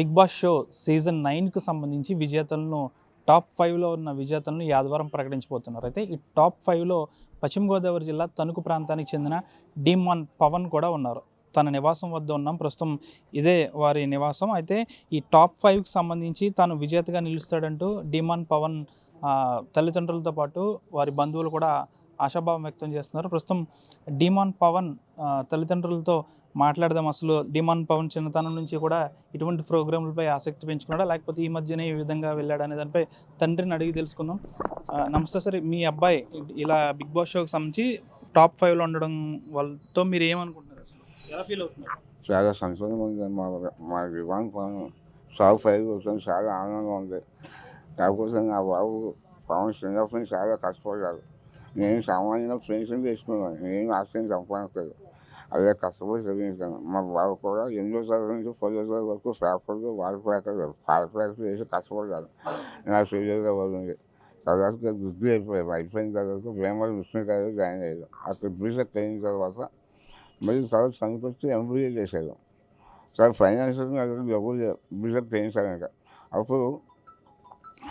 Big boss show season 9కు సంబంధించి విజేతలను top 5లో ఉన్న విజేతలను ఈ ఆదివారం ప్రకటించబోతున్నారు. అయితే ఈ టాప్ 5లో పశ్చిమ గోదావరి జిల్లా తణుకు ప్రాంతానికి చెందిన డీమాన్ పవన్ కూడా ఉన్నారు. తన నివాసం వద్ద ఉన్నాం ప్రస్తుతం, ఇదే వారి నివాసం. అయితే ఈ టాప్ 5కి సంబంధించి తాను విజేతగా నిలుస్తాడంటూ డీమాన్ పవన్ తల్లిదండ్రులతో పాటు వారి బంధువులు కూడా ఆశాభావం వ్యక్తం చేస్తున్నారు. ప్రస్తుతం డీమాన్ పవన్ తల్లిదండ్రులతో మాట్లాడదాం. అసలు డీమాన్ పవన్ చిన్నతనం నుంచి కూడా ఇటువంటి ప్రోగ్రాంలపై ఆసక్తి పెంచుకున్నాడా, లేకపోతే ఈ మధ్యనే ఈ విధంగా వెళ్ళాడు అనే దానిపై తండ్రిని అడిగి తెలుసుకుందాం. నమస్తే సార్, మీ అబ్బాయి ఇలా బిగ్ బాస్ షోకి సంబంధించి టాప్ 5లో ఉండడం వాళ్ళతో మీరు ఏమనుకుంటున్నారు, అసలు ఎలా ఫీల్ అవుతున్నారు? చాలా సంతోషంగా ఉంది. మా వివాహం టాప్ 5 వచ్చింది, చాలా ఆనందంగా ఉంది. కాకపోతే నా బాబు పవన్ చిన్నప్పటి నుంచి చాలా కష్టపడ్డాడు. నేను సామాన్యంగా ఫ్రెండ్స్ని తీసుకున్నాను, నేను ఆస్తిని సంపాదించలేదు, అదే కష్టపడి చదివించాను. మా బాబు కూడా 8వ తరగతి నుంచి 10వ తరగతి వరకు పేపర్లు పాల ప్యాకెట్లు వేసి కష్టపడ్డాడు. నా సీరియల్గా వదిలింది. తర్వాత డిగ్రీ అయిపోయిన తర్వాత వేమల విష్ణుగారు జాయిన్ అయ్యారు. అక్కడ బీటెక్ అయిన తర్వాత మళ్ళీ తర్వాత చనిపోతే ఎంబీఏ చేశారు. చాలా ఫైనాన్షియల్ డబ్బులు బీటెక్ చేయించాక అప్పుడు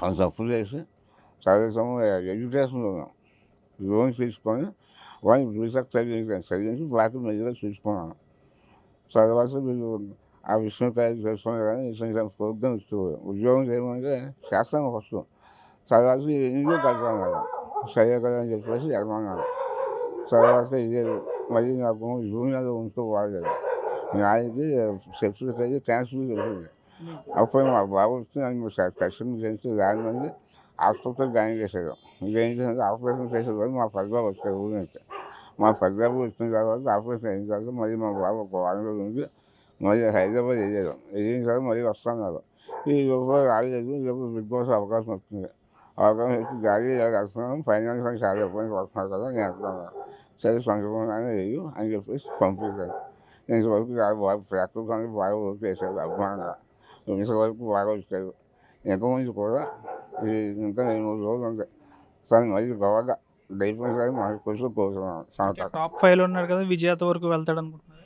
అంత అప్పు చేసి చదువుతాము ఎడ్యుకేషన్లో ఉన్నాం. లోన్ తీసుకొని వాడిని బీటెక్ చదివించి బాకీ మెల్లిగా తీసుకున్నాను. తర్వాత వీళ్ళు ఆ విష్ణుకాయ చేసుకునే కానీ ఇతను ప్రోగ్రాం ఇచ్చేవారు. ఉద్యోగం చేయమంటే చేస్తాను ఫస్ట్, తర్వాత ఇల్లు కడతాను కదా, సరే కదా అని చెప్పేసి ఎడమన్నాను. తర్వాత ఇదే మళ్ళీ నాకు యూనియన్లో ఉంటూ వాడలేదు. నాయకి సెప్టిక్ అయితే క్యాన్సర్ వచ్చింది. అప్పుడు మా బాబు వచ్చి నన్ను టెస్టింగ్ చేసి దాని మంది హాస్పిటల్ జాయిన్ చేశారు. జాయిన్ చేసిన ఆపరేషన్ చేసేవారు మా పెద్దబాబు వచ్చారు ఊరి నుంచి. మా పెద్దబాబు వచ్చిన తర్వాత ఆపరేషన్ అయిన తర్వాత మళ్ళీ మా బాబు ఒక వారం రోజుల నుంచి మళ్ళీ హైదరాబాద్ వెళ్ళారు. వెళ్ళిన తర్వాత మళ్ళీ వస్తున్నారు. ఈ లోపల రాలేదు, లోపల బిగ్ బాస్ అవకాశం వచ్చింది. అవకాశం వచ్చి గాలి వెళ్తున్నాను, ఫైనాన్స్ చాలా ఇబ్బంది పడుతున్నారు కదా, నేను వెళ్తున్నాను. సరే సంతోషంగానే వేయు అని చెప్పేసి పంపించాను. ఇంతవరకు బాగా ఫ్యాక్టరీ కానీ బాగా వర్క్ చేశారు అభిమానంగా. ఇంతవరకు బాగా వచ్చారు. ఇంకా ముందు కూడా ఇంకా 2-3 రోజులు ఉంటాయి. తను మళ్ళీ బాగా దయచేసి మన కోసం కోరుతున్నాను. టాప్ 5లో ఉన్నారు కదా, విజేత వరకు వెళ్తాడు అనుకుంటున్నారు?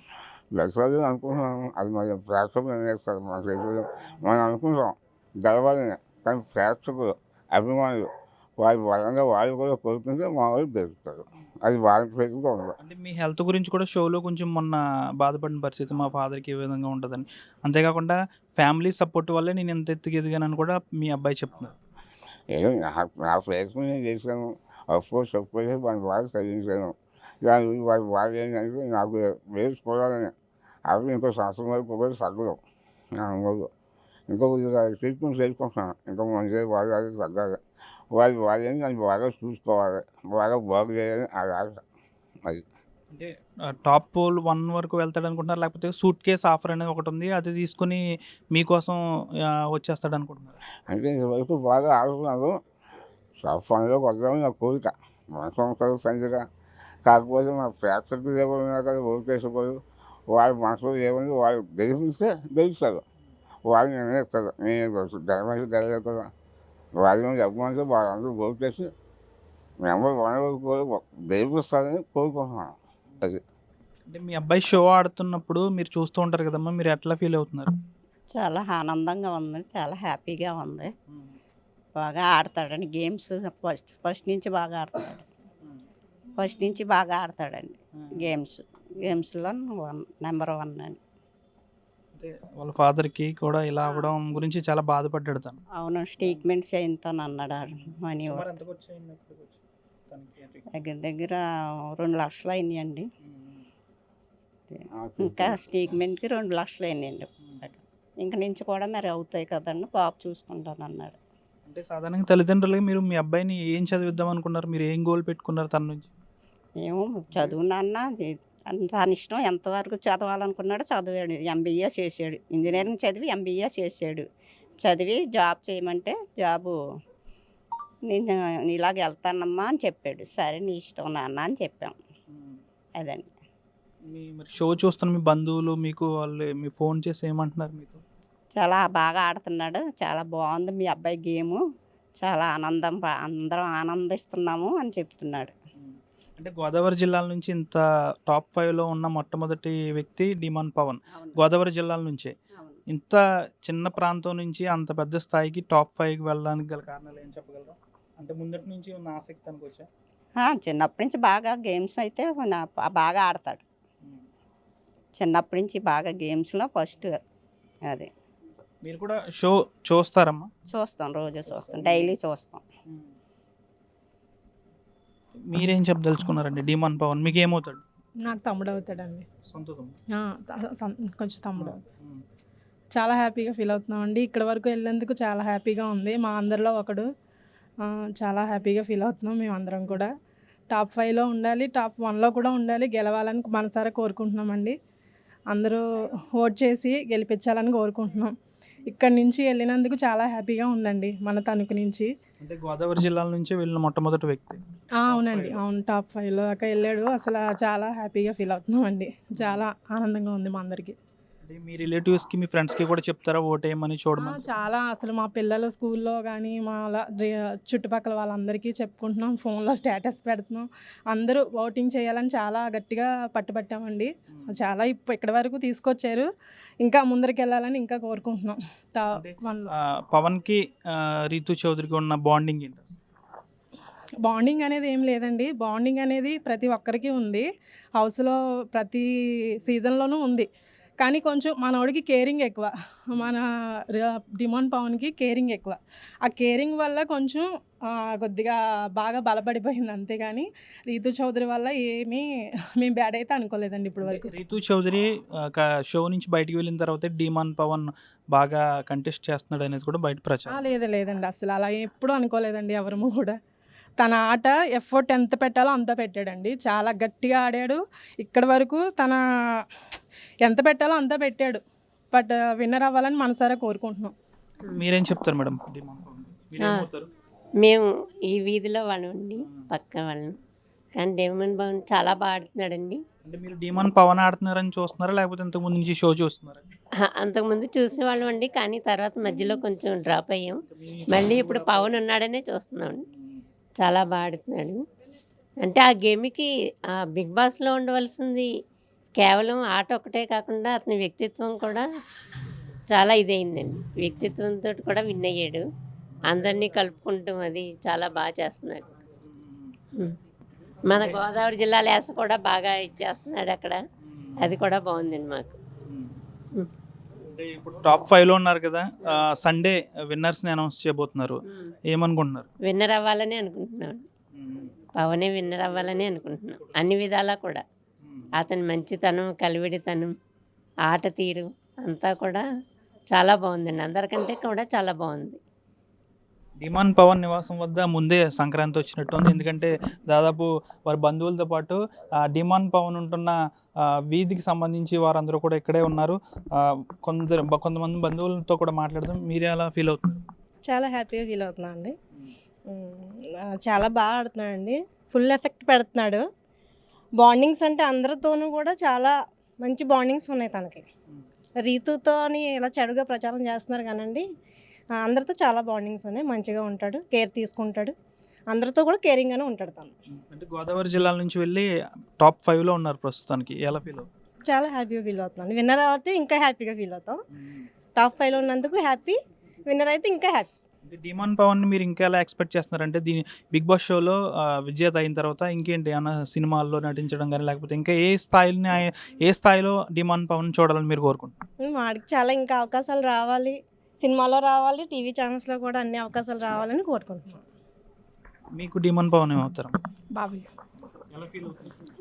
లక్షలు అనుకుంటున్నాను. అది మరి ప్రేక్షకులు నిర్ణయిస్తారు. మన చేతుల్లో మనం అనుకుంటాం గెలవాలని, కానీ ప్రేక్షకులు అభిమానులు వారి బలంగా వాళ్ళు కూడా కోరుకుంటే మా వాళ్ళు గెలుస్తారు. అది వాళ్ళ చేతిలో ఉండదు. అంటే మీ హెల్త్ గురించి కూడా షోలో కొంచెం మొన్న బాధపడిన పరిస్థితి, మా ఫాదర్కి ఏ విధంగా ఉంటుందని. అంతేకాకుండా ఫ్యామిలీ సపోర్ట్ వల్లే నేను ఇంత ఎత్తుకు ఎదిగానని కూడా మీ అబ్బాయి చెప్తున్నారు. ఏదో నా ప్రయత్నం నేను చేశాను. అఫ్కోర్స్ చెప్పేసి మన బాగా చదివించాను. దాని గురించి వారి బాధ ఏంటంటే నాకు వేసుకోవాలని అవి ఇంకో సంవత్సరం వరకు కూడా తగ్గదు నా అనుభవం. ఇంకో ట్రీట్మెంట్ చేసుకుంటున్నాను. ఇంకా మంచిగా బాగా తగ్గాలి. వాళ్ళు ఏంటి నన్ను బాగా చూసుకోవాలి, బాగు చేయాలని అది ఆశ. అది అంటే టాప్ 1 వరకు వెళ్తాడు అనుకుంటున్నారు, లేకపోతే సూట్ కేస్ ఆఫర్ అనేది ఒకటి ఉంది, అది తీసుకుని మీకోసం వచ్చేస్తాడు అనుకుంటున్నారు? అంటే ఇంతవరకు బాగా ఆడుకున్నాను. షాప్ ఫండ్లోకి వద్దామని నా కోరిక, మనసు సంచిగా. కాకపోతే మా ప్రేక్షకులు ఏమన్నారు కదా, ఓకేసుకోరు. వాళ్ళ మనసులో ఏమని వాళ్ళు గెలిపిస్తే గెలుస్తారు, వాళ్ళు నిర్ణయిస్తారు. నేను గెలమని గెలలేదు కదా, వాళ్ళు అభిమానులు వాళ్ళందరూ ఓకేసి నెంబర్ 1 వరకు గెలిపిస్తారని కోరుకుంటున్నాను. అది అంటే మీ అబ్బాయి షో ఆడుతున్నప్పుడు మీరు చూస్తూ ఉంటారు కదమ్మా, మీరు ఎట్లా ఫీల్ అవుతున్నారు? చాలా ఆనందంగా ఉంది, చాలా హ్యాపీగా ఉంది. బాగా ఆడతాడండి గేమ్స్. ఫస్ట్ నుంచి బాగా ఆడతాడు. ఫస్ట్ నుంచి బాగా ఆడతాడండి గేమ్స్లో నెంబర్ 1 అని. అంటే వాళ్ళ ఫాదర్కి కూడా ఇలా అవ్వడం గురించి చాలా బాధపడ్డాడు తను. అవును, స్టేట్మెంట్స్ చేయింతాను అన్నాడు. మనీ దగ్గర దగ్గర 2 లక్షలు అయినాయండి. ఇంకా స్టేట్మెంట్కి 2 లక్షలు అయినాయండి. ఇంక నుంచి కూడా మరి అవుతాయి కదండి, బాబు చూసుకుంటాను అన్నాడు. అంటే సాధారణంగా తల్లిదండ్రులుగా మీరు మీ అబ్బాయిని ఏం చదివిద్దాం అనుకున్నారు, మీరు ఏం గోల్ పెట్టుకున్నారు తన నుంచి? ఏమో చదువునన్నా తన ఇష్టం, ఎంతవరకు చదవాలనుకున్నాడో చదివాడు. ఎంబీఏ చేసాడు, ఇంజనీరింగ్ చదివి ఎంబీఏ చేసాడు. చదివి జాబ్ చేయమంటే జాబు నేను ఇలాగ వెళ్తానమ్మా అని చెప్పాడు. సరే నీ ఇష్టం నాన్న అని చెప్పాం. అదండి. మరి షో చూస్తున్న మీ బంధువులు మీకు వాళ్ళు మీ ఫోన్ చేసి ఏమంటున్నారు మీకు? చాలా బాగా ఆడుతున్నాడు, చాలా బాగుంది మీ అబ్బాయి గేము, చాలా అందరం ఆనందిస్తున్నాము అని చెప్తున్నాడు. అంటే గోదావరి జిల్లాల నుంచి ఇంత టాప్ 5లో ఉన్న మొట్టమొదటి వ్యక్తి డీమాన్ పవన్. అవును, గోదావరి జిల్లాల నుంచే. అవును. ఇంత చిన్న ప్రాంతం నుంచి అంత పెద్ద స్థాయికి టాప్ 5కి వెళ్ళడానికి గల కారణాలు ఏం చెప్పగలరా? అంటే ముందటి నుంచి ఉన్న ఆసక్తి అనుకోవచ్చా? చిన్నప్పటి నుంచి బాగా గేమ్స్ అయితే బాగా ఆడతాడు. చిన్నప్పటి నుంచి బాగా గేమ్స్లో ఫస్ట్. అది మీరు కూడా షో చూస్తారమ్మా? చూస్తాం, రోజు చూస్తాం, డైలీ చూస్తాం. మీరేం చెప్పదలుచుకున్నారండి? డీమాన్ పవన్ మీకు ఏమవుతాడు? నాకు తమ్ముడు అవుతాడండి. సొంత తమ్ముడు? కొంచెం తమ్ముడు. చాలా హ్యాపీగా ఫీల్ అవుతున్నామండి. ఇక్కడ వరకు వెళ్ళేందుకు చాలా హ్యాపీగా ఉంది. మా అందరిలో ఒకడు. చాలా హ్యాపీగా ఫీల్ అవుతున్నాం మేమందరం కూడా. టాప్ 5లో ఉండాలి, టాప్ 1లో కూడా ఉండాలి, గెలవాలని మనసారా కోరుకుంటున్నామండి. అందరూ ఓట్ చేసి గెలిపించాలని కోరుకుంటున్నాం. ఇక్కడి నుంచి వెళ్ళినందుకు చాలా హ్యాపీగా ఉందండి మన తణుకు నుంచి. అంటే గోదావరి జిల్లాల నుంచి వెళ్ళిన మొట్టమొదటి వ్యక్తి. అవునండి, అవును, టాప్ 5లో దాకా వెళ్ళాడు. అసలు చాలా హ్యాపీగా ఫీల్ అవుతున్నామండి. చాలా ఆనందంగా ఉంది మా అందరికీ. అంటే మీ రిలేటివ్స్కి మీ ఫ్రెండ్స్కి కూడా చెప్తారా ఓటేయమని చూడమని? చాలా, అసలు మా పిల్లలు స్కూల్లో కానీ మా చుట్టుపక్కల వాళ్ళందరికీ చెప్పుకుంటున్నాం, ఫోన్లో స్టేటస్ పెడుతున్నాం. అందరూ ఓటింగ్ చేయాలని చాలా గట్టిగా పట్టుబట్టామండి. చాలా ఇక్కడి వరకు తీసుకొచ్చారు, ఇంకా ముందరికి వెళ్ళాలని ఇంకా కోరుకుంటున్నాం. పవన్కి రీతు చౌదరికి ఉన్న బాండింగ్ ఏంటి? బాండింగ్ అనేది ఏం లేదండి. బాండింగ్ అనేది ప్రతి ఒక్కరికి ఉంది, హౌస్లో ప్రతి సీజన్లోనూ ఉంది. కానీ కొంచెం మనోడికి కేరింగ్ ఎక్కువ, మన డిమాండ్ పవన్కి కేరింగ్ ఎక్కువ. ఆ కేరింగ్ వల్ల కొంచెం కొద్దిగా బాగా బలపడిపోయింది, అంతేగాని రీతు చౌదరి వల్ల ఏమీ మేము బ్యాడ్ అయితే అనుకోలేదండి ఇప్పుడు వరకు. రీతు చౌదరి షో నుంచి బయటికి వెళ్ళిన తర్వాత డిమాండ్ పవన్ బాగా కంటెస్ట్ చేస్తున్నాడు అనేది కూడా బయట ప్రచారం. లేదండి, అసలు అలా ఎప్పుడూ అనుకోలేదండి ఎవరము కూడా. తన ఆట ఎఫర్ట్ ఎంత పెట్టాలో అంత పెట్టాడండి. చాలా గట్టిగా ఆడాడు. ఇక్కడి వరకు తన ఎంత పెట్టాలో అంత పెట్టాడు. బట్ విన్నర్ అవ్వాలని మనసారా కోరుకుంటున్నాం. మీరేం చెప్తారు మేడం? మేము ఈ వీధిలో వాళ్ళండి, పక్క వాళ్ళం. కానీ డిమాండ్ పవన్ చాలా బాగా ఆడుతున్నాడండి. అంటే మీరు డిమాండ్ పవన్ ఆడుతున్నారని చూస్తున్నారా, లేకపోతే ఇంతకుముందు నుంచి షో చూస్తున్నారా? అంతకుముందు చూసేవాళ్ళం అండి, కానీ తర్వాత మధ్యలో కొంచెం డ్రాప్ అయ్యాం. మళ్ళీ ఇప్పుడు పవన్ ఉన్నాడనే చూస్తున్నామండి. చాలా బాగా ఆడుతున్నాడు. అంటే ఆ గేమ్కి బిగ్ బాస్లో ఉండవలసింది కేవలం ఆట ఒకటే కాకుండా అతని వ్యక్తిత్వం కూడా చాలా ఇదైందండి. వ్యక్తిత్వంతో కూడా విన్ అయ్యాడు. అందరినీ కలుపుకుంటూ అది చాలా బాగా చేస్తున్నాడు. మన గోదావరి జిల్లా లేస కూడా బాగా ఇచ్చేస్తున్నాడు అక్కడ. అది కూడా బాగుందండి మాకు. అంటే ఇప్పుడు టాప్ 5లో ఉన్నారు కదా, సండే విన్నర్స్ని అనౌన్స్ చేయబోతున్నారు, ఏమనుకుంటున్నారు? విన్నర్ అవ్వాలని అనుకుంటున్నాను. పవనే విన్నర్ అవ్వాలని అనుకుంటున్నాం. అన్ని విధాలా కూడా అతని మంచితనం, కలివిడితనం, ఆట తీరు అంతా కూడా చాలా బాగుందండి. అందరికంటే కూడా చాలా బాగుంది. డిమాండ్ పవన్ నివాసం వద్ద ముందే సంక్రాంతి వచ్చినట్టు ఉంది. ఎందుకంటే దాదాపు వారి బంధువులతో పాటు డిమాండ్ పవన్ ఉంటున్న వీధికి సంబంధించి వారందరూ కూడా ఇక్కడే ఉన్నారు. కొంతమంది బంధువులతో కూడా మాట్లాడదాం. మీరే ఎలా ఫీల్ అవుతున్నారు? చాలా హ్యాపీగా ఫీల్ అవుతున్నాను అండి. చాలా బాగా ఆడుతున్నాడండి. ఫుల్ ఎఫెక్ట్ పెడుతున్నాడు. బాండింగ్స్ అంటే అందరితోనూ కూడా చాలా మంచి బాండింగ్స్ ఉన్నాయి తనకి. రీతుతో అని ఇలా చెడుగా ప్రచారం చేస్తున్నారు కానండి, అందరితో చాలా బాండింగ్స్ ఉన్నాయి. మంచిగా ఉంటాడు, కేర్ తీసుకుంటాడు, అందరితో కూడా కేరింగ్గానే ఉంటాడు తను. అంటే గోదావరి జిల్లాల నుంచి వెళ్ళి టాప్ 5లో ఉన్నారు ప్రస్తుతానికి, ఎలా ఫీల్ అవుతుంది? చాలా హ్యాపీగా ఫీల్ అవుతున్నాను. విన్నర్ అయితే ఇంకా హ్యాపీగా ఫీల్ అవుతాం. టాప్ 5లో ఉన్నందుకు హ్యాపీ, విన్నర్ అయితే ఇంకా హ్యాపీ. డిమాండ్ పవన్ మీరు ఇంకా ఎలా ఎక్స్పెక్ట్ చేస్తున్నారంటే దీని బిగ్ బాస్ షోలో విజేత అయిన తర్వాత ఇంకేంటి అన్న సినిమాల్లో నటించడం కానీ, లేకపోతే ఇంకా ఏ స్థాయిలో డిమాండ్ పవన్ చూడాలని మీరు కోరుకుంటున్నారు? వాడికి చాలా ఇంకా అవకాశాలు రావాలి, సినిమాలో రావాలి, టీవీ ఛానల్స్లో కూడా అన్ని అవకాశాలు రావాలని కోరుకుంటున్నాను. మీకు డిమాండ్ పవన్ ఏమవుతారు? బాబాయ్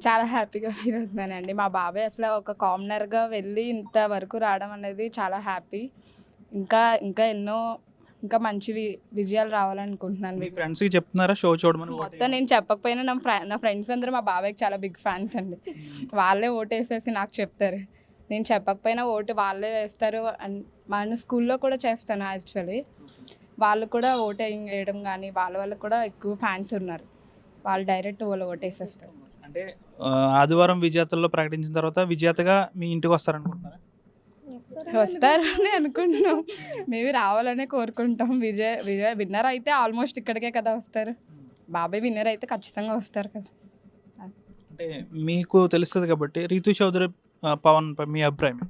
చాలా హ్యాపీగా ఫీల్ అవుతున్నానండి. మా బాబాయ్ అసలు ఒక కామనర్గా వెళ్ళి ఇంతవరకు రావడం అనేది చాలా హ్యాపీ. ఇంకా ఎన్నో ఇంకా మంచి విజయాలు రావాలనుకుంటున్నాను. మీ ఫ్రెండ్స్కి చెప్తున్నారా షో చూడమని? మొత్తం నేను చెప్పకపోయినా నా ఫ్రెండ్స్ అందరూ మా బాబాయ్కి చాలా బిగ్ ఫ్యాన్స్ అండి. వాళ్ళే ఓటేసేసి నాకు చెప్తారు. నేను చెప్పకపోయినా ఓటు వాళ్ళే వేస్తారు. మన స్కూల్లో కూడా చేస్తాను యాక్చువల్లీ. వాళ్ళు కూడా ఓటింగ్ వేయడం కానీ వాళ్ళకు కూడా ఎక్కువ ఫ్యాన్స్ ఉన్నారు. వాళ్ళు డైరెక్ట్ వాళ్ళు ఓటేసేస్తారు. అంటే ఆదివారం విజేతల్లో ప్రకటించిన తర్వాత విజేతగా మీ ఇంటికి వస్తారనుకుంటున్నారా? వస్తారని అనుకుంటున్నాం. మేబీ రావాలనే కోరుకుంటాం. విన్నర్ అయితే ఆల్మోస్ట్ ఇక్కడికే కదా వస్తారు. బాబాయ్ విన్నర్ అయితే ఖచ్చితంగా వస్తారు కదా. అంటే మీకు తెలుస్తుంది కాబట్టి రీతు చౌదరి పవన్ మీ అభిప్రాయం?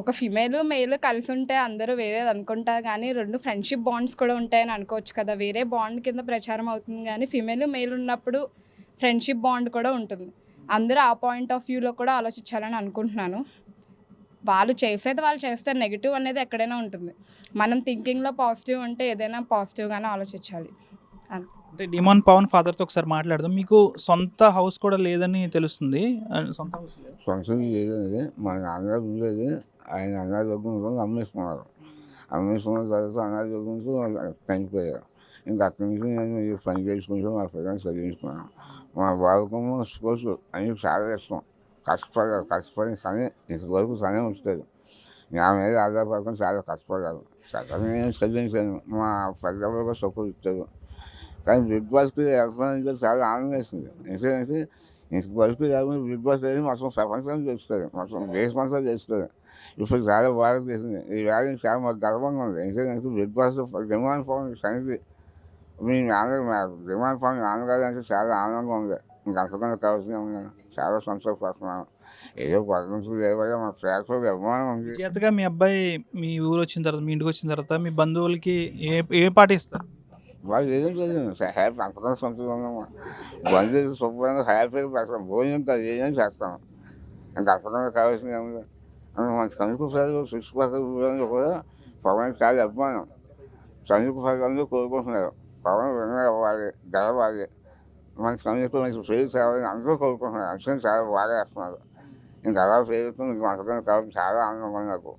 ఒక ఫిమేల్ మేల్ కలిసి ఉంటే అందరూ వేరేది అనుకుంటారు, కానీ 2 ఫ్రెండ్షిప్ బాండ్స్ కూడా ఉంటాయని అనుకోవచ్చు కదా. వేరే బాండ్ కింద ప్రచారం అవుతుంది, కానీ ఫిమేల్ మేల్ ఉన్నప్పుడు ఫ్రెండ్షిప్ బాండ్ కూడా ఉంటుంది. అందరూ ఆ పాయింట్ ఆఫ్ వ్యూలో కూడా ఆలోచించాలని అనుకుంటున్నాను. వాళ్ళు చేసేది వాళ్ళు చేస్తారు, నెగిటివ్ అనేది ఎక్కడైనా ఉంటుంది. మనం థింకింగ్లో పాజిటివ్ ఉంటే ఏదైనా పాజిటివ్గానే ఆలోచించాలి. అంటే డిమాన్ పవన్ ఫాదర్తో ఒకసారి మాట్లాడదాం. మీకు సొంత హౌస్ కూడా లేదని తెలుస్తుంది. సొంత హౌస్ లేదు, సొంతం లేదండి. మా నాన్నగారు ఉండేది, ఆయన అనారోగ్యంతో అమ్మేసుకున్నారు. అమ్మేసుకున్న తర్వాత అనారోగ్యంతో చనిపోయారు. ఇంకా అక్కడి నుంచి నేను ఈ పని చేసుకుంటూ మా పిల్లల్ని చదివించుకున్నాను. మా బాబుకేమో స్పోర్ట్స్ అన్నీ చాలా ఇష్టం. కష్టపడి సనే ఇంతవరకు సనే ఉంటుంది. నా మీద ఆధారపడకుండా చాలా కష్టపడ్డారు. చక్కగా నేను చదివించాను. మా పెద్దవాళ్ళు కూడా సపోర్ట్ ఇచ్చారు. కానీ బిగ్ బాస్కి వెళ్తానంటే చాలా ఆనందం వేస్తుంది. ఎందుకంటే ఇంతవరకు లేకుండా బిగ్ బాస్ అనేది మొత్తం ప్రపంచాన్ని చేస్తుంది, మొత్తం దేశం అంతా చేస్తుంది. ఇప్పుడు చాలా బాగా చేసింది. ఈ వేళ చాలా మాకు గర్వంగా ఉంది. ఎందుకంటే బిగ్ బాస్ డిమాండ్ పవన్ సంగతి మీ డిమాండ్ పవన్ నాన్నగారు అంటే చాలా ఆనందంగా ఉంది. ఇంకంతకన్నా కావాల్సిన ఉన్నాను, చాలా సంతోషపడుతున్నాను. ఏదో పదకొండు లేవగా మా ప్రేక్షకులకు అభిమానం ఉంది. విజేతగా మీ అబ్బాయి మీ ఊరు వచ్చిన తర్వాత, మీ ఇంటికి వచ్చిన తర్వాత మీ బంధువులకి ఏ పాటిస్తారు? వాళ్ళు ఏం లేదు, హ్యాపీ అంతకన్నా సంతోషంగా బంధువులు శుభ్రంగా హ్యాపీగా పెడతాం. భోజనం కాదు ఏదైనా చేస్తాను. ఇంకా అంతకన్నా కావాల్సింది ఏముంది. మన చంద్రకు ప్రజలు చుట్టుపక్కల కూడా పవన్ చాలా అభిమానం. చంద్రకు ప్రజలందరూ కోరుకుంటున్నారు పవన్ విన్నర్ అవ్వాలి, గెలవాలి, మన చంద్రకు మంచి పేరు తేవాలని అందరూ కోరుకుంటున్నారు. అందుకని చాలా బాగా వేస్తున్నారు. ఇంకా అలా పేరుతో మీకు అంతకన్నా కావాలి, చాలా ఆనందంగా ఉంది నాకు.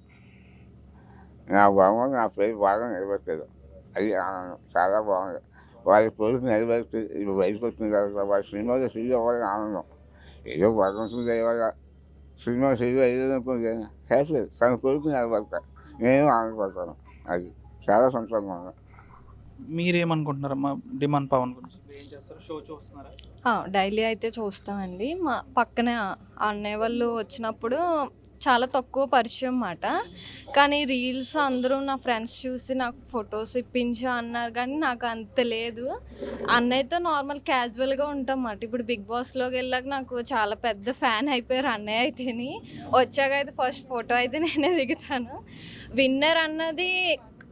నా బాగా నా పేరు బాగా నిలబెట్టారు, అది ఆనందం. చాలా బాగుంది. వాళ్ళ కోరిక నిలబెట్టి ఇప్పుడు బయటకు వచ్చిన తర్వాత వాళ్ళ సినిమాలో సీరియల్ అవ్వాలని ఆనందం. ఏదో భగవంతుడు దయవల్ల సినిమా సీరియల్ అయ్యేదనుకుంటే హ్యాపీ, తన కోరిక నిలబెడతా, నేను ఆనందపడతాను. అది చాలా సంతోషంగా ఉంది. మీరేమనుకుంటున్నారమ్మా డిమాండ్ పవన్ గురించి? ఏం చేస్తారు, షో చూస్తున్నారా? డైలీ అయితే చూస్తామండి. మా పక్కన అన్నయ్య వాళ్ళు వచ్చినప్పుడు చాలా తక్కువ పరిచయం మాట, కానీ రీల్స్ అందరూ నా ఫ్రెండ్స్ చూసి నాకు ఫొటోస్ ఇప్పించు అన్నారు, కానీ నాకు అంత లేదు. అన్నయ్యతో నార్మల్ క్యాజువల్గా ఉంటాం మాట. ఇప్పుడు బిగ్ బాస్లోకి వెళ్ళాక నాకు చాలా పెద్ద ఫ్యాన్ అయిపోయారు అన్నయ్య అయితేని. వచ్చాక అయితే ఫస్ట్ ఫోటో అయితే నేనే దిగుతాను. విన్నర్ అన్నది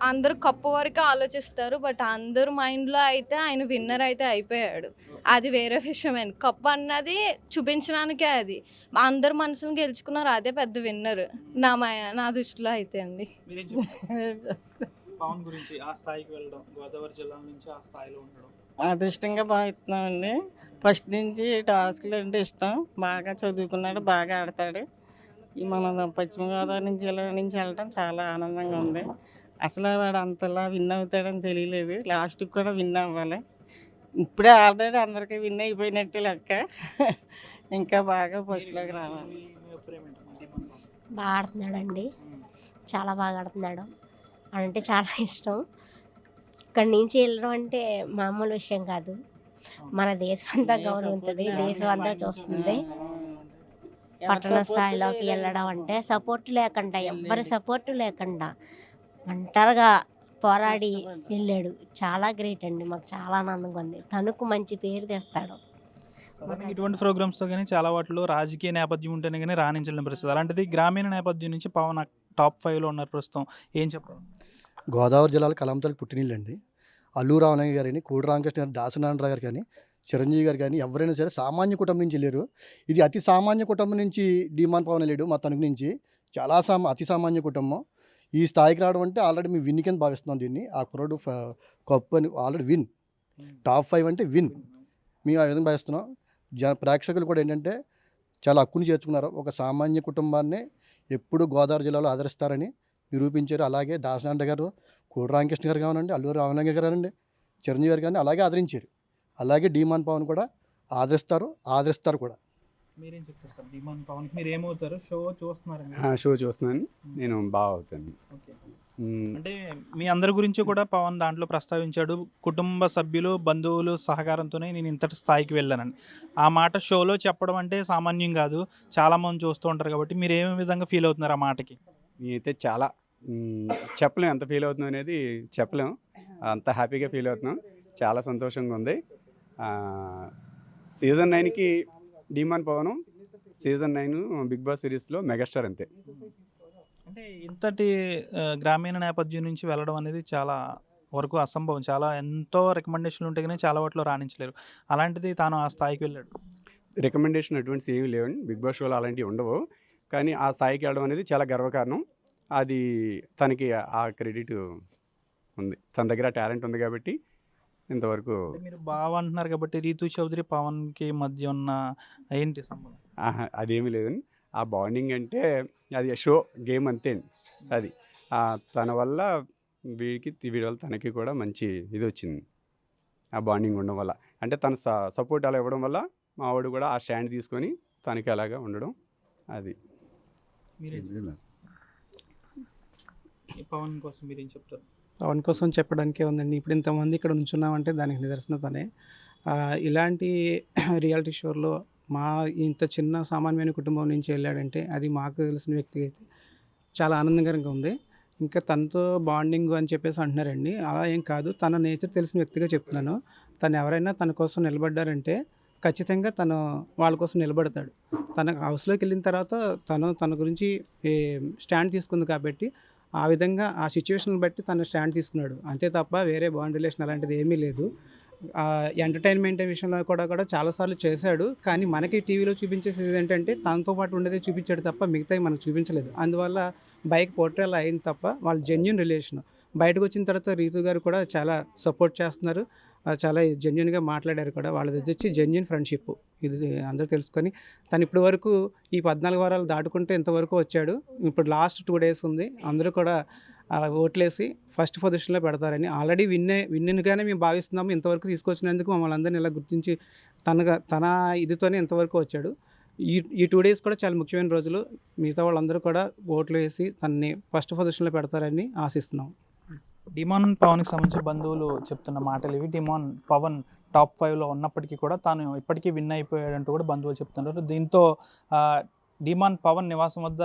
అందరూ కప్పు వరకు ఆలోచిస్తారు, బట్ అందరు మైండ్లో అయితే ఆయన విన్నర్ అయితే అయిపోయాడు. అది వేరే విషయమేంటి. కప్పు అన్నది చూపించడానికే, అది అందరు మనసును గెలుచుకున్నారు, అదే పెద్ద విన్నర్ నా దృష్టిలో అయితే అండి. పవన్ గురించి ఆ స్థాయికి వెళ్ళడం, గోదావరి జిల్లా నుంచి ఆ స్థాయిలో ఉండడం అదృష్టంగా భావిస్తున్నామండి. ఫస్ట్ నుంచి టాస్క్లు అంటే ఇష్టం. బాగా చదువుకున్నాడు, బాగా ఆడతాడు. ఈ మన పశ్చిమ గోదావరి జిల్లా నుంచి వెళ్ళడం చాలా ఆనందంగా ఉంది. అసలు వాడు అంతలా విన్ అవుతాడని తెలియలేదు. లాస్ట్కి కూడా విన్ అవ్వాలి. ఇప్పుడే ఆల్రెడీ అందరికీ విన్ అయిపోయినట్టే లెక్క. ఇంకా బాగా ఫస్ట్లోకి రావాలి. బాగా ఆడుతున్నాడండి, చాలా బాగా ఆడుతున్నాడు. అంటే చాలా ఇష్టం. ఇక్కడి నుంచి వెళ్ళడం అంటే మామూలు విషయం కాదు. మన దేశం అంతా గౌరవిస్తుంది, దేశం అంతా చూస్తుంది. పట్టణ స్థాయిలోకి వెళ్ళడం అంటే సపోర్ట్ లేకుండా, ఎవ్వరి సపోర్టు లేకుండా ఒంటరిగా పోరాడి వెళ్ళాడు. చాలా గ్రేట్ అండి, మాకు చాలా ఆనందంగా ఉంది. తనకు మంచి పేరు తెస్తాడు. ఇటువంటి ప్రోగ్రామ్స్తో కానీ చాలా వాటిలో రాజకీయ నేపథ్యం ఉంటేనే కానీ రాణించలేని పరిస్థితి. అలాంటిది గ్రామీణ నేపథ్యం నుంచి పవన్ టాప్ 5లో ఉన్నారు ప్రస్తుతం. ఏం చెప్పారు? గోదావరి జిల్లాలో కలంతలకు పుట్టినీళ్ళండి. అల్లు రామలింగ గారిని, కోడి రామకృష్ణ గారు, దాసనారాయణ గారు కానీ, చిరంజీవి గారు కానీ ఎవరైనా సరే సామాన్య కుటుంబం నుంచి వెళ్ళారు. ఇది అతి సామాన్య కుటుంబం నుంచి డిమాండ్ పవన్ వెళ్ళాడు. మా తణుకు నుంచి చాలా అతి సామాన్య కుటుంబం. ఈ స్థాయికి రావడం అంటే ఆల్రెడీ మేము విన్ కింద భావిస్తున్నాం దీన్ని. ఆ కుర్రాడు కప్పు అని ఆల్రెడీ విన్, టాప్ 5 అంటే విన్, మేము ఆ విధంగా భావిస్తున్నాం. ప్రేక్షకులు కూడా ఏంటంటే చాలా హక్కుని చేర్చుకున్నారు. ఒక సామాన్య కుటుంబాన్ని ఎప్పుడు గోదావరి జిల్లాలో ఆదరిస్తారని నిరూపించారు. అలాగే దాసనారాయణ గారు, కోడి రామకృష్ణ గారు కావాలండి, అల్లు రామలింగ గారు అండి, చిరంజీవి గారు కానీ అలాగే ఆదరించారు. అలాగే డిమాండ్ పవన్ కూడా ఆదరిస్తారు కూడా. మీరేం చెప్తారు సార్ డిమాండ్ పవన్కి? మీరు ఏమవుతారు? షో చూస్తున్నారు? షో చూస్తున్నాను, నేను బాగా అవుతాను. అంటే మీ అందరి గురించి కూడా పవన్ దాంట్లో ప్రస్తావించాడు. కుటుంబ సభ్యులు, బంధువులు సహకారంతోనే నేను ఇంతటి స్థాయికి వెళ్ళానని. ఆ మాట షోలో చెప్పడం అంటే సామాన్యం కాదు, చాలామంది చూస్తూ ఉంటారు. కాబట్టి మీరు ఏ విధంగా ఫీల్ అవుతున్నారు ఆ మాటకి? నేనైతే చాలా చెప్పలేం, ఎంత ఫీల్ అవుతున్నాం అనేది చెప్పలేం. అంత హ్యాపీగా ఫీల్ అవుతున్నాం, చాలా సంతోషంగా ఉంది. సీజన్ 9కి demand Pawan, season 9 Bigg Boss సిరీస్లో మెగాస్టార్ అంతే. అంటే ఇంతటి గ్రామీణ నేపథ్యం నుంచి వెళ్ళడం అనేది చాలా వరకు అసంభవం. చాలా ఎంతో రికమెండేషన్లు ఉంటే కానీ చాలా వాటిలో రాణించలేరు. అలాంటిది తాను ఆ స్థాయికి వెళ్ళాడు. రికమెండేషన్ అటువంటివి ఏమి లేవండి. బిగ్ బాస్ షోలో అలాంటివి ఉండవు. కానీ ఆ స్థాయికి వెళ్ళడం అనేది చాలా గర్వకారణం. అది తనకి ఆ క్రెడిట్ ఉంది. తన దగ్గర టాలెంట్ ఉంది కాబట్టి ఇంతవరకు. అంటే మీరు బావ అంటున్నారు కాబట్టి రీతు చౌదరి పవన్కి మధ్య ఉన్న ఏంటి సంబంధం? అదేమీ లేదండి. ఆ బాండింగ్ అంటే అది షో గేమ్ అంతే అండి. అది తన వల్ల వీడి వల్ల తనకి కూడా మంచి ఇది వచ్చింది. ఆ బాండింగ్ ఉండడం వల్ల అంటే తన సపోర్ట్ అలా ఇవ్వడం వల్ల మా వాడు కూడా ఆ స్టాండ్ తీసుకొని తనకి అలాగా ఉండడం. అది పవన్ కోసం మీరేం చెప్తారు? పవన్ కోసం చెప్పడానికే ఉందండి. ఇప్పుడు ఇంతమంది ఇక్కడ ఉంచున్నామంటే దానికి నిదర్శనం తనే. ఇలాంటి రియాలిటీ షోలో ఇంత చిన్న సామాన్యమైన కుటుంబం నుంచి వెళ్ళాడంటే అది మాకు తెలిసిన వ్యక్తి అయితే చాలా ఆనందకరంగా ఉంది. ఇంకా తనతో బాండింగ్ అని చెప్పేసి అంటున్నారండి. అలా ఏం కాదు, తన నేచర్ తెలిసిన వ్యక్తిగా చెప్తున్నాను. తను ఎవరైనా తన కోసం నిలబడ్డారంటే ఖచ్చితంగా తను వాళ్ళ కోసం నిలబడతాడు. తన హౌస్లోకి వెళ్ళిన తర్వాత తన గురించి స్టాండ్ తీసుకుంది కాబట్టి ఆ విధంగా ఆ సిచ్యువేషన్ బట్టి తను స్టాండ్ తీసుకున్నాడు. అంతే తప్ప వేరే బాండ్ రిలేషన్ అలాంటిది ఏమీ లేదు. ఎంటర్టైన్మెంట్ విషయంలో కూడా చాలాసార్లు చేశాడు. కానీ మనకి టీవీలో చూపించేసేది ఏంటంటే తనతో పాటు ఉండేదే చూపించాడు తప్ప మిగతాయి మనకు చూపించలేదు. అందువల్ల బైక్ పోర్ట్రేల్ అయింది తప్ప వాళ్ళ జెన్యున్ రిలేషన్. బయటకు వచ్చిన తర్వాత రీతు గారు కూడా చాలా సపోర్ట్ చేస్తున్నారు. చాలా జెన్యున్గా మాట్లాడారు కూడా. వాళ్ళది వచ్చి జెన్యున్ ఫ్రెండ్షిప్. ఇది అందరూ తెలుసుకొని తను ఇప్పటి వరకు ఈ 14 వారాలు దాటుకుంటే ఇంతవరకు వచ్చాడు. ఇప్పుడు లాస్ట్ 2 days ఉంది. అందరూ కూడా ఓట్లేసి ఫస్ట్ పొజిషన్లో పెడతారని ఆల్రెడీ విన్నుగానే మేము భావిస్తున్నాము. ఇంతవరకు తీసుకొచ్చినందుకు మమ్మల్ని అందరినీ ఇలా గుర్తించి తన ఇదితోనే ఇంతవరకు వచ్చాడు. ఈ 2 days కూడా చాలా ముఖ్యమైన రోజులు. మిగతా వాళ్ళందరూ కూడా ఓట్లు వేసి తనని ఫస్ట్ పొజిషన్లో పెడతారని ఆశిస్తున్నాం. డిమాన్ పవన్కి సంబంధించి బంధువులు చెప్తున్న మాటలు ఇవి. డిమాన్ పవన్ టాప్ 5లో ఉన్నప్పటికీ కూడా తాను ఇప్పటికీ విన్ అయిపోయాడంటూ కూడా బంధువులు చెప్తున్నారు. దీంతో డిమాన్ పవన్ నివాసం వద్ద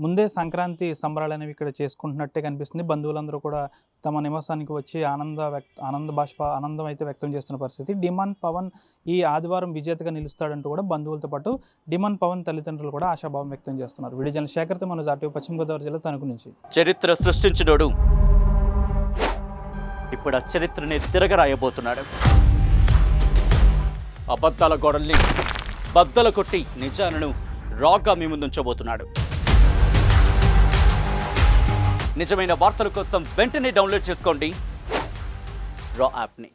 ముందే సంక్రాంతి సంబరాలు అనేవి ఇక్కడ చేసుకుంటున్నట్టే కనిపిస్తుంది. బంధువులందరూ కూడా తమ నివాసానికి వచ్చి ఆనందం అయితే వ్యక్తం చేస్తున్న పరిస్థితి. డిమాన్ పవన్ ఈ ఆదివారం విజేతగా నిలుస్తాడంటూ కూడా బంధువులతో పాటు డిమాన్ పవన్ తల్లిదండ్రులు కూడా ఆశాభావం వ్యక్తం చేస్తున్నారు. విడిజన శేఖర్తో మనోజ్ ఆర్టీవీ పశ్చిమ గోదావరి జిల్లా తణుకు నుంచి. చరిత్ర సృష్టించినోడు ఇప్పుడు ఆ చరిత్రని తిరగరాయబోతున్నాడు. అబద్ధాల గోడల్ని బద్దలు కొట్టి నిజాలను రాగా మీ ముందుంచబోతున్నాడు. నిజమైన వార్తల కోసం వెంటనే డౌన్లోడ్ చేసుకోండి రా యాప్ని.